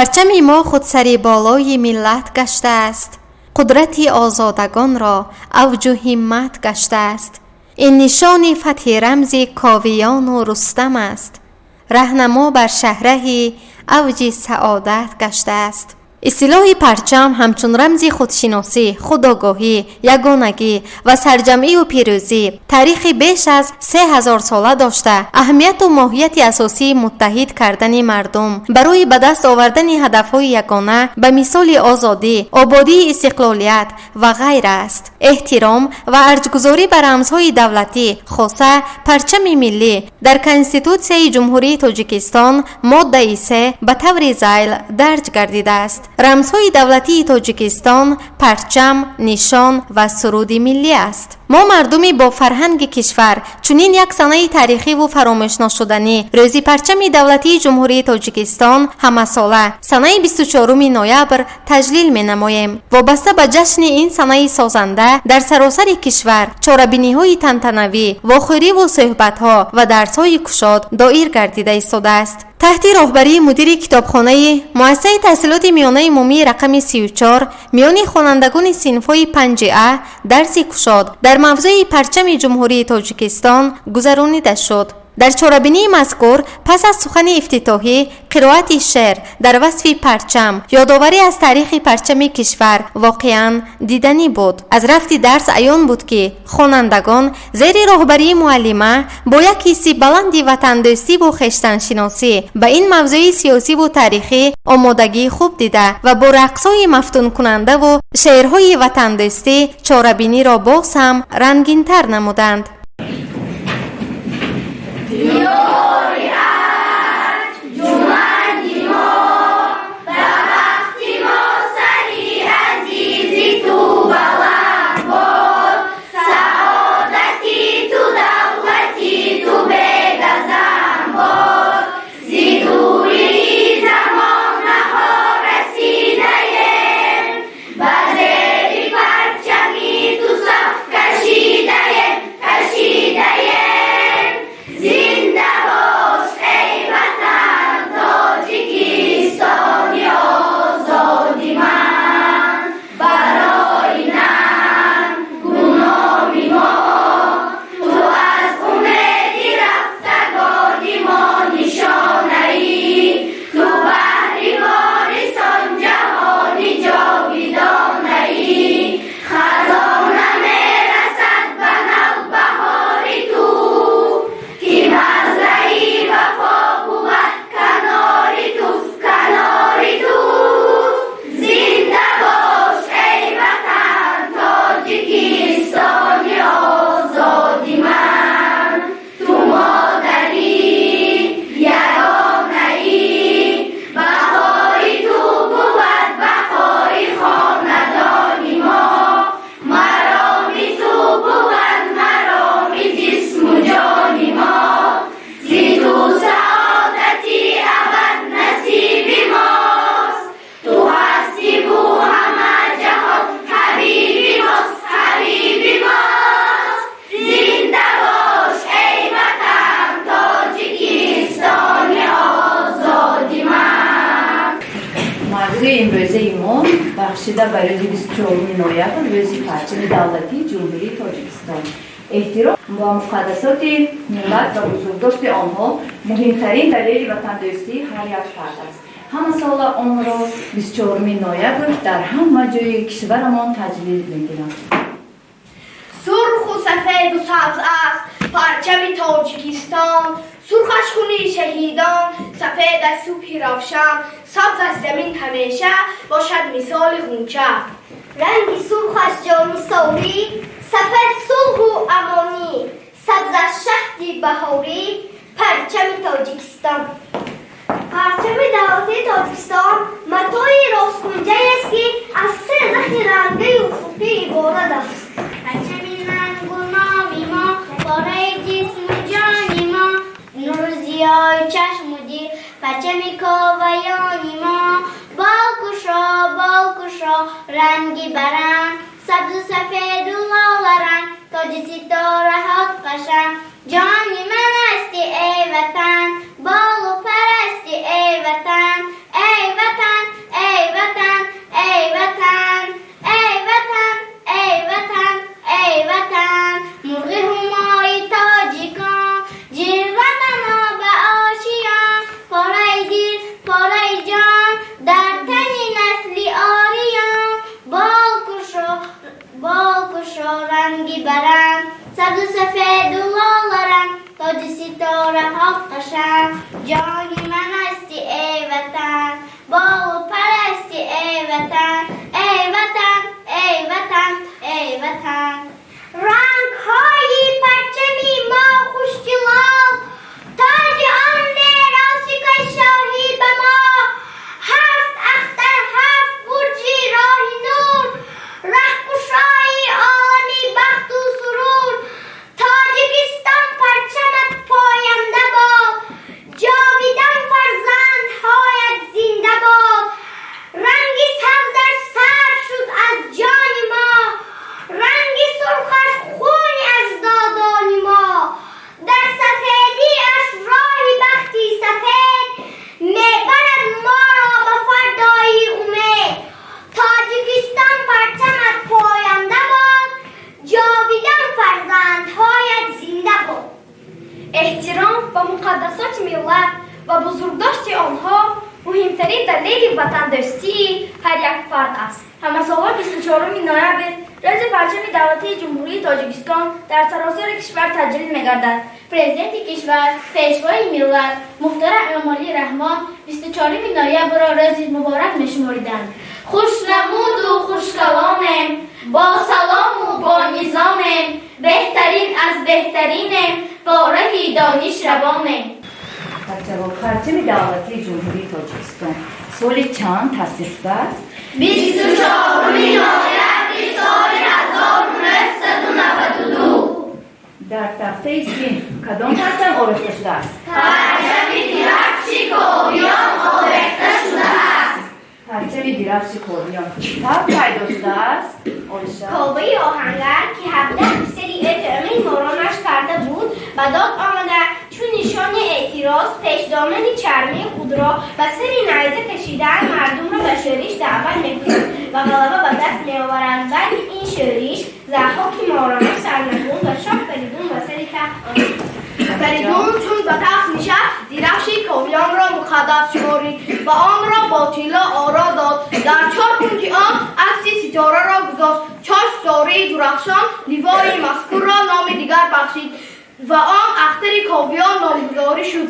پرچم ما خودسری بالای ملت گشته است. قدرت آزادگان را اوج و همت گشته است. این نشان فتح رمز کاویان و رستم است. رهنما بر شهره اوج سعادت گشته است. اصطلاح پرچم همچون رمز خودشناسی، خودآگاهی، یگانگی و سرجمعی و پیروزی تاریخ بیش از 3000 ساله داشته اهمیت و ماهیت اساسی متحد کردن مردم برای به دست آوردن هدفهای یگانه به مثال آزادی، آبادی، استقلالیت و غیره است. احترام و ارزش‌گذاری بر رمزهای دولتی خاصه پرچم ملی در کنستیتوسیون جمهوری تاجیکستان ماده 3 به طور ذیل درج گردیده است. رمزهای دولتی تاجیکستان پرچم، نشان و سرود ملی است. ما مردمی با فرهنگ کشور چنین یک سنه تاریخی و فراموش نشدنی روز پرچم دولتی جمهوری تاجیکستان همه ساله سنه 24 نوامبر تجلیل می نماییم. وابسته به جشن این سنه سازنده در سراسر کشور چاره‌بینی‌های تنتنوی، واخوری و صحبت‌ها و درس‌های کشاد دایر گردیده ایستاده است. تحت راهبری مدیر کتابخانه مؤسسه تحصیلات میانه عمومی رقم 34 میان خوانندگان صنف‌های 5A درس کشاد در موضوع پرچم جمهوری تاجیکستان گذرانیده شد. در چاره‌بینی مذکور پس از سخن افتتاحی قرائت شعر در وصف پرچم یادآوری از تاریخ پرچم کشور واقعاً دیدنی بود. از رفت درس عیان بود که خوانندگان زیر راهبری معلمه با یک حس بلندی وطن‌دوستی و خویشتن‌شناسی به این موضوع سیاسی و تاریخی آمادگی خوب دیده و با رقص‌های مفتون کننده و شعرهای وطن‌دوستی چاره‌بینی را باز هم رنگین‌تر نمودند. بخشیده به روز 24 نوامبر روز پرچم دولتی جمهوری تاجیکستان. احترام و مقدسات ملت و بزرگداشت آنها مهمترین دلیل وطن‌دوستی هر یک فرد است. همه سال آن را 24 نوامبر در همه جای کشورمان تجلیل می‌کنند. سرخ و سفید و سبز است پرچم تاجیکستان، سرخش خونی شهیدان، سفید از صبح روشن، سبز از زمین همیشه باشد مثال غنچه. رنگ سرخش جام سوری، سفید صلح و امانی، سبز از شهد بهاری، پرچم تاجیکستان. پرچم دولتی تاجیکستان متاع راستگونجه است که از 3 لخت رنگی افقی عبارت است. پرچم رنگ و ناوی ما باره جسم و جانی ما، نور ضیای چشم و دل پرچم کاویانی ما. بالکشا رنگی برند، سبز و سفید و لاله رنگ، تاج ستاره هات قشنگ. جانی من هستی ای وطن، بال و پرستی ای وطن، ای وطن دلیل وطن دوستی هر یک فرد است. همساوا 24 نوامبر روز پرچم دولتی جمهوری تاجیکستان در سراسر کشور تجلیل می‌گردد. پرزیدنت کشور، پیشوای ملت محترم امامی رحمان 24 نوامبر را روز مبارک می‌شماریدند. خوشنمود و خوشکلامیم، با سلام و با نظامیم، بهترین از بهترینیم، با راه دانش روانیم. پرچم دولتی جمهوری تاجیکستان سال چند تأسیس شده است؟ 24 نوامبر سال 1992. در تخته سیم کدام پرچم آویخته شده است؟ پرچم درفش کوهیان آویخته شده است. پرچم درفش کوهیان کب پیدا شده است؟ کاوه آهنگر که 17% اطعامه مارانش کرده بود به داد آمده چون نشان اعتراض پیشدامن چرمی خود را به سر نیزه کشیدن مردم را به شورش دعوت می‌کنند و غلبه به دست می‌آورند. بعد این شورش ضحاک مارانش سرنگون و شاه فریدون به سر تخت فریدون چون به تخت نشست درفش کوهیان را مخدر شمارید و آن را با طلا آرا داد. در 4 کنج آن عکس ستاره را گذاشت. 4 ستاره درخشان لیوای مذکور را نام دیگر بخشید و آن اختر کاویان نامگذاری شد.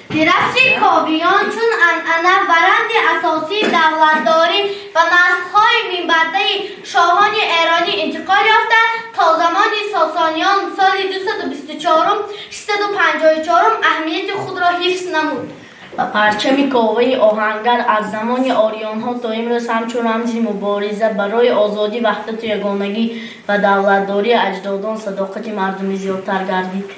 درفش کاویان چون عنعنه ورند اساسی دولتداری و نسل‌های میانبرده شاهان ایرانی انتقال یافته تا زمان ساسانیان سال 224 654 اهمیت خود را حفظ نمود. و پرچم کاوه آهنگر از زمان آریان ها تا امروز همچون رمز مبارزه برای آزادی، وحدت و یگانگی و دولتداری اجدادان صداقت مردمی زیادتر گردید.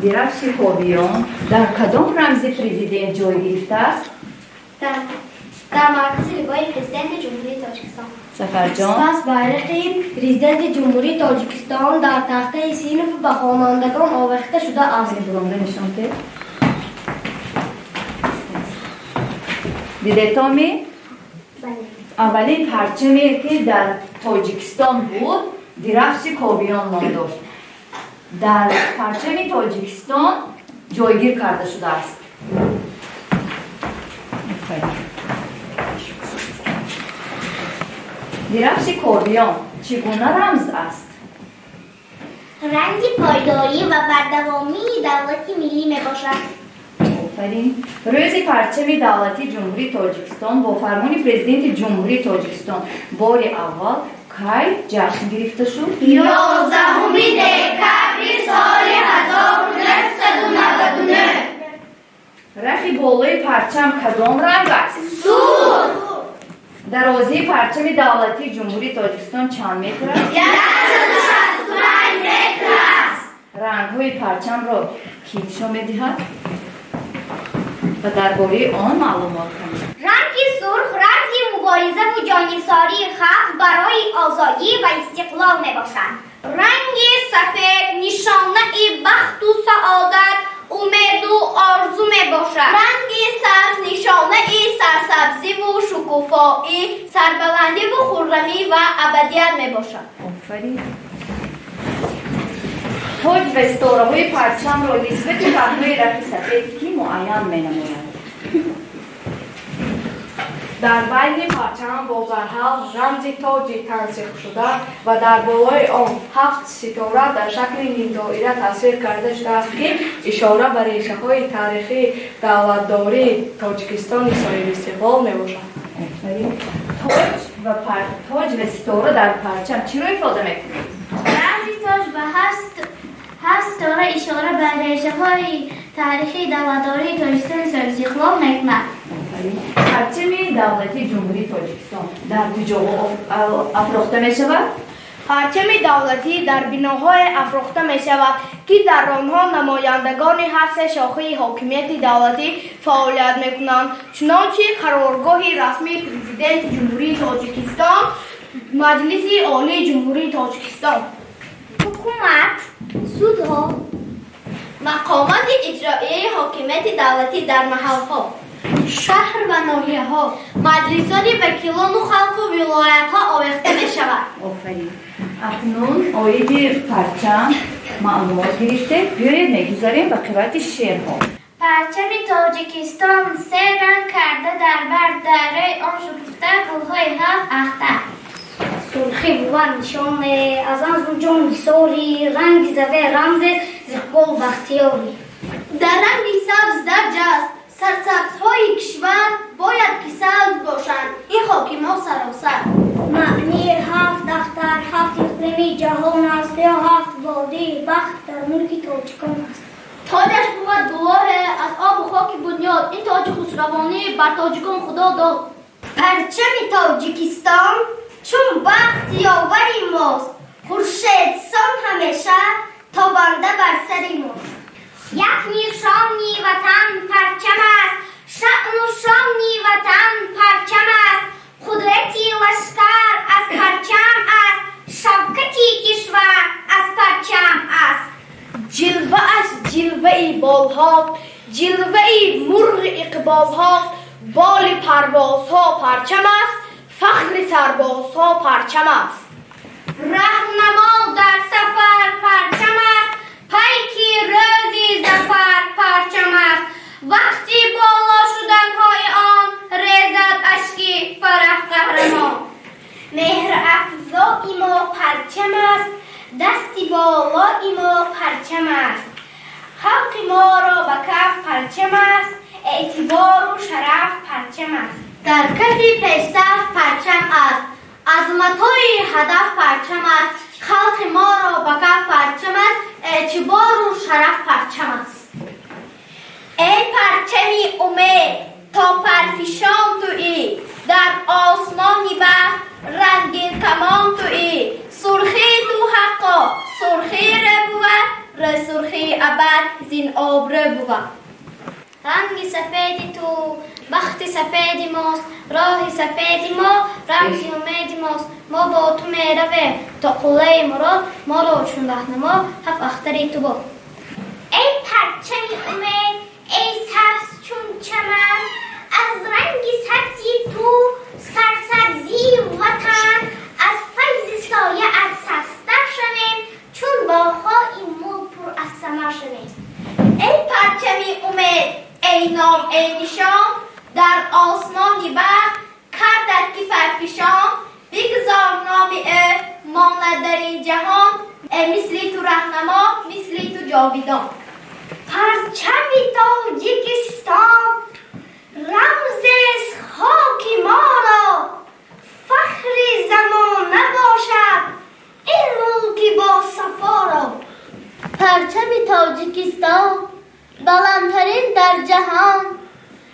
درفش کوهیان در کدام رمز پرزیدنت جای گرفته است؟ در مرکز لوای پرزیدنت جمهوری تاجیکستان. سفرجان پس بیرق پرزیدنت جمهوری تاجیکستان در تخته صنف به خوانندگان آویخته شده است. نشان ده. دیده تامی؟ اولین پرچمی که در تاجیکستان بود درفش کوهیان نام داشت. در پرچم تاجیکستان جایگیر کرده شده است. درفش کوهیان چگونه رمز است؟ رنگ پایداری و بردوامی دولت ملی می باشد. آفرین. روز پرچم دولتی جمهوری تاجیکستان با فرمان پرزیدنت جمهوری تاجیکستان بار اول کی جشن گرفته شد؟ 11 دکتر سال 1999. رخ بالای پرچم کدام رنگ است؟ سرخ. درازی پرچم دولتی جمهوری تاجیکستان چند متر است؟ 165 متر است. رنگ‌های پرچم را کی نشان می‌دهد؟ و درباره آن معلومات کنید. رنگ سرخ رمز مبارزه و جانگساری خلق برای آزادی و استقلال می باشد. رنگ سفید نشانه بخت و سعادت، امید و آرزو می باشد. رنگ سبز نشانه سرسبزی و شکوفایی، سربلندی و خرمی و ابدیت می باشد. آفرین. تاج و ستاره‌های پرچم را نسبت رنگ‌های رخ سفید کی معین می‌نماید؟ در بین پرچم با زرحل رمز تاج تنسیق شده و در بالای آن 7 ستاره در شکل نیم دایره تصویر کرده شده است که اشاره به ریشه‌های تاریخی دولتداری تاجیکستان صاحب استقلال می‌باشد. تاج و ستاره در پرچم چی را افاده می‌کند؟ رمز تاج به هر ستاره اشاره به ریشه‌های تاریخی دولتداری تاجیکستان صاحب استقلال می‌کند. پرچم دولتی جمهوری تاجیکستان در کجا افروخته می‌شود؟ پرچم دولتی در بناهای افروخته می شود که در آنها نمایندگان هر سه شاخه حاکمیت دولتی فعالیت می کنند. چنانچه قرارگاه رسمی پرزیدنت جمهوری تاجیکستان، مجلس عالی جمهوری تاجیکستان، حکومت، سودها، مقامات اجرایی حاکمیت دولتی در محلها، شهر و ناحیه ها، مجلسان وکیلان و خلق و ولایت ها آویخته می شود. آفرین. اکنون آید پرچم معلومات گرفته بیایید میگذاریم به قرائت شعرها. پرچم تاجیکستان سه رنگ کرده در بر دره آن شکفته گلهای هفت اختر. سرخی بود نشان از آن جان سالی، رنگ زوه رمز زقبال بختیاری. در رنگ سبز درج است، سرسبزهای کشور باید که سبز باشند، این خاک ما سراسر. معنی هفت اختر هفت اقلیم جهان است، یا هفت وادی بخت در ملک تاجیکان است. تاجش بود گواه از آب و خاک بنیاد، این تاج خسروانی بر تاجیکان خدا داد. پرچم تاجیکستان چون بخت یاوری ماست، خورشید سان همیشه تابنده بر سری ماست. یک نشانی وطن پرچم است، شأن و شانی وطن پرچم است. قدرتی لشکر از پرچم است، شوکتی کشور از پرچم است. جلوه اش جلوه بالها، جلوه مرغ اقبالها، بال پروازها پرچم است، فخر سربازها پرچم است. رهنما در سفر پرچم است، پیکی روزی ظفر پرچم است. وقتی بالا شدنهای آن ریزد اشکی فرح قهرمان. مهر افزایی ما پرچم است، دستی بالایی ما پرچم است. خلق ما را به کف پرچم است، اعتبار و شرف پرچم است. در کفی پیشرفت پرچم است، عظمت‌های هدف پرچم است. خلق ما را به کف پرچم است، اعتبار و شرف پرچم است. ای پرچمی امید تا پرفشان تویی، در آسمانی بخت رنگین کمان تویی. سرخی تو حقا سرخی بود، سرخی ابد زین آبره بود. رنگ سفید تو بخت سفید ماست، راه سفید ما رمز امید ماست. ما با تو میرویم تا قله مراد، ما را چون رهنما هفت اختری تو با. ای پرچمی امید ای سبز چون چمن، از رنگ سبزی تو سرسبزی وطن. از فیض سایه از سبزتر شویم، چون باغ‌های ملک پر از ثمر شویم. ای پرچمی امید ای نام ای نشان، در آسمانی بخت کردد که پرفشان. بگذار نام ماند در این جهان، مثلی تو رهنما مثلی تو جاویدان. پرچم تاجیکستان رمز خاک ما را، فخر زمانه باشد این ملک با صفا را. پرچم تاجیکستان بلندترین در جهان،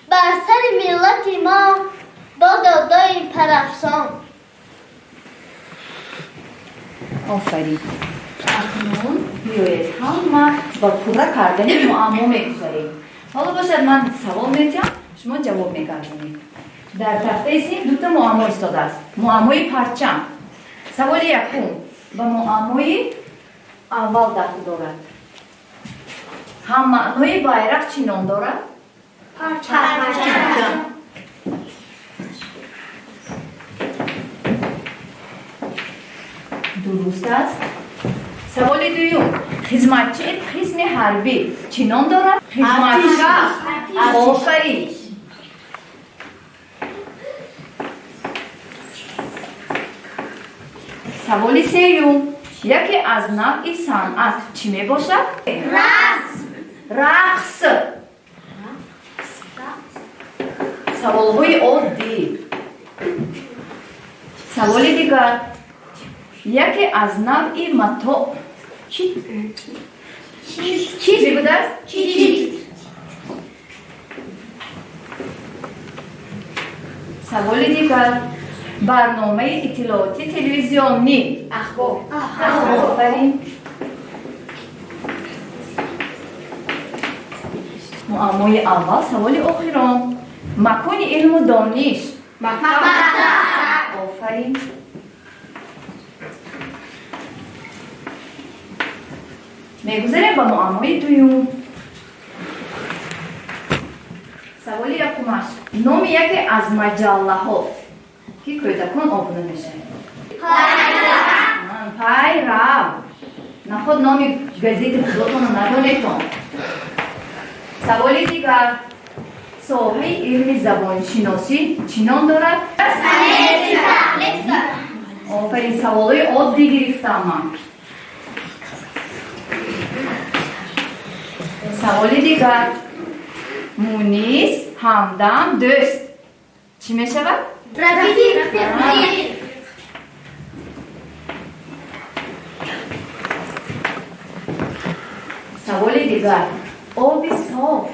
بر سر ملت ما با دادای پرافشان. آفرین. اکنون بیایید همه با پوره کردن معما میگذاریم. حالا باشد من سوال میتیم، شما جواب میگردونید. در تخته سیم دو تا معما استاده است. معمای پرچم سوال یکم و معمای اول در دارد. هم معنای بایرق چی نام دارد؟ پرچم. درست است. سوال دوم، خدمتچی قسم حربی چی نام دارد؟ خدمتچی. آفرین. سوال سوم، یکی از نوع صنعت چی می باشد؟ رقص. سوال‌های عادی. سوال دیگر، یکی از نوع متاع چی بوده است؟ چی؟ سوال دیگر، برنامه اطلاعاتی تلویزیونی اخبار. آفرین. معمای اول سوال آخرم، مکان علم و دانش مکتب. آفرین. میگذاریم به معمای دوم. سوال یکمش، نام یکی از مجله ها که کودکان آبونه میشه. پیرام. نخود نام گزیت خودتون رو ندانیتون. سوال دیگر، ساحه علم زبان شناسی چنان دارد؟ آفرین، سوالای عادی گرفتم من. سوال دیگر، مونیس، همدم، دوست چی می شود؟ سوال دیگر، آب صاف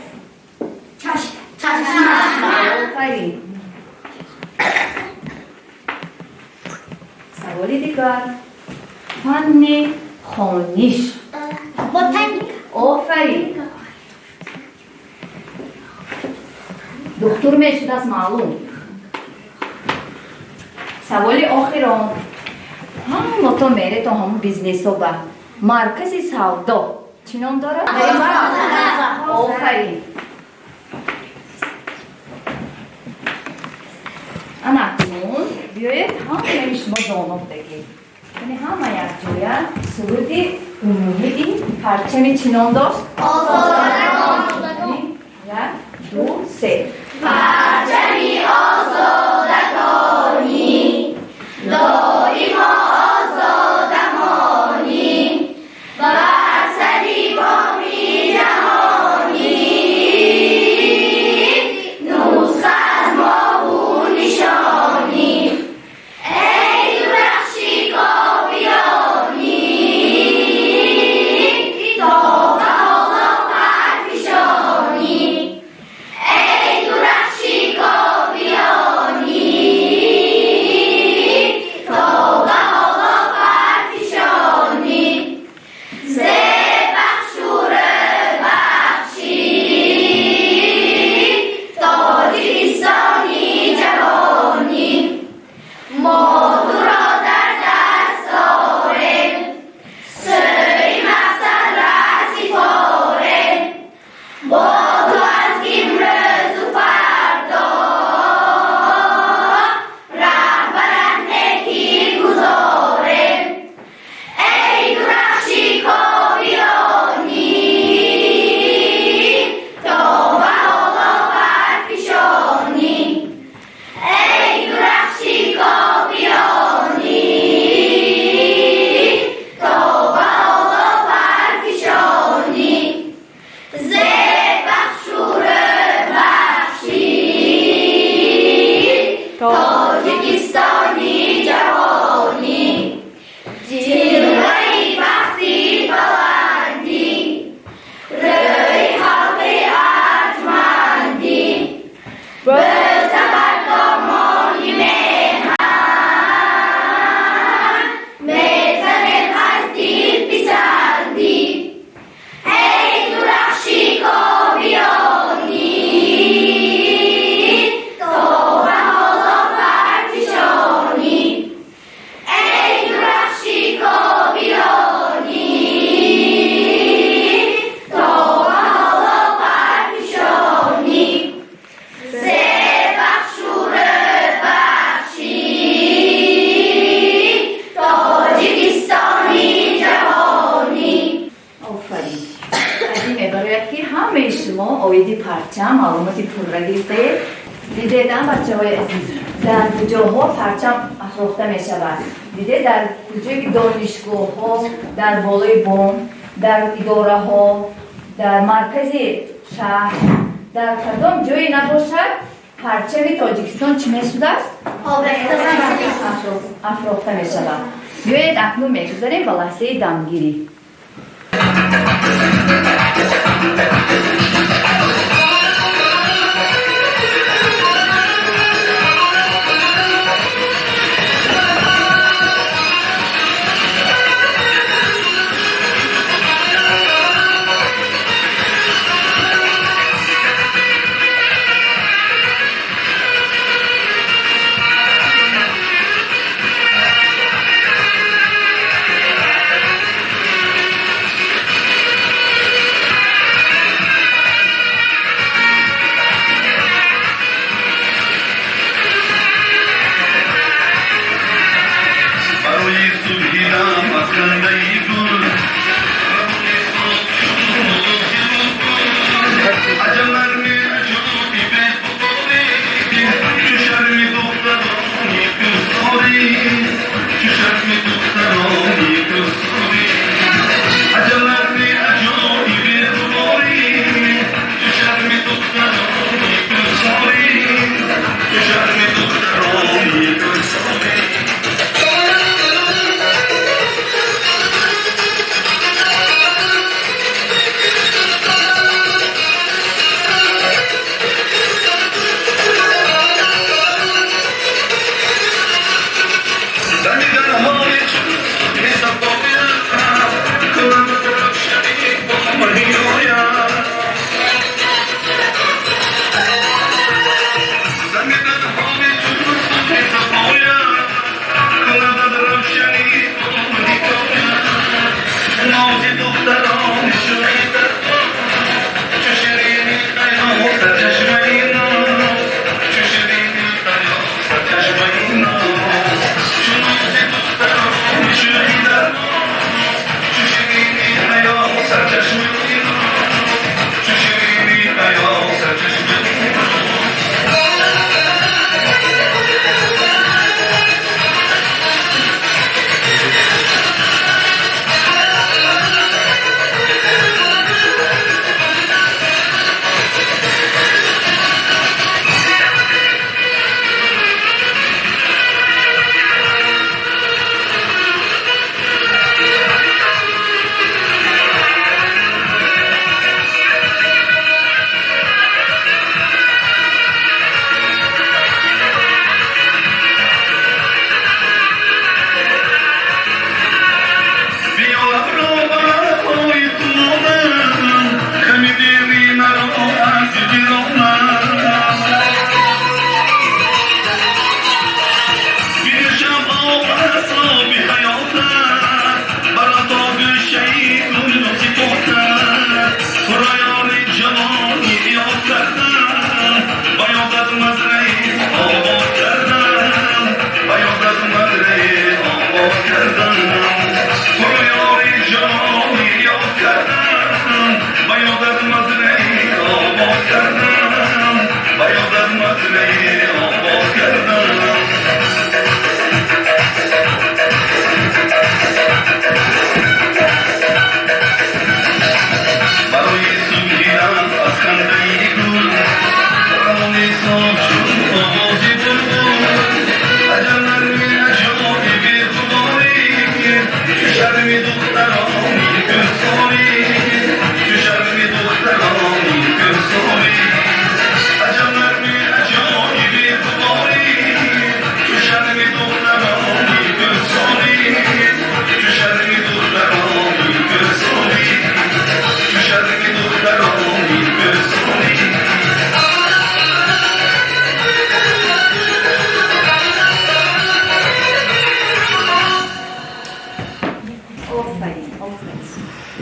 آفرین. سوال دیگر، فن خوانش آفرین. دکتر میشد از معلوم. سوال آخران، هم تو میره تا همون بیزنس ها با مرکز سودا چی نام داره؟ آفرین. اکنون بیایید همه شما داناب بگید. یعنی همه یک جویا سرود عمومی این پرچم چی نام داشت؟ آزادگان. یک، دو، سه. پرچمی آزادگانی داریم و آزادمانیم بر سری بامی جهانی نسخه از ما و نشانیم ای درخشی کاویانی تا به حالا پرفشانی ای درخشی کاویانی تا به حالا پرفشانی ز بخشور بخشی تاجیکستانی جوانی ما تو را در دست داریم سری مقصد رسی پاریم با تو از امروز و فردا رهبرت نکی گذاریم ای درخشی کاویانی تا به حالا برفشانی ای درخشی کاویانی تا به حالا برفشانی ز بخشور بخشی تاجیکستانی جوانی جلوه‌ی بختی بلندی روی خلق ارجمندی به زبردامانی مهن میزنیم از دید پسندی ای درخشی کاویانی تا به حالا پرفشانی ای درخشی کاویانی تا به حالا پرفشانی ز بخشور بخشی تاجیکستانی جوانی. آفرین. از این عبارت که همه شما آیدی پرچم معلوماتی پول گرفته دیدن بچه های عزیز در کجاها پرچم افروخته می شود. دیده در کجای دانشگاه ها، در بالای بام، در اداره ها، در مرکز شهر، در کدام جایی نباشد پرچم تاجیکستان چی می شده است؟ افروخته می شود. بیایید اکنون میگذاریم به لحظه دمگیری.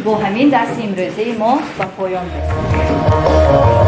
با همین درس امروزی ما به پایان رسیدیم.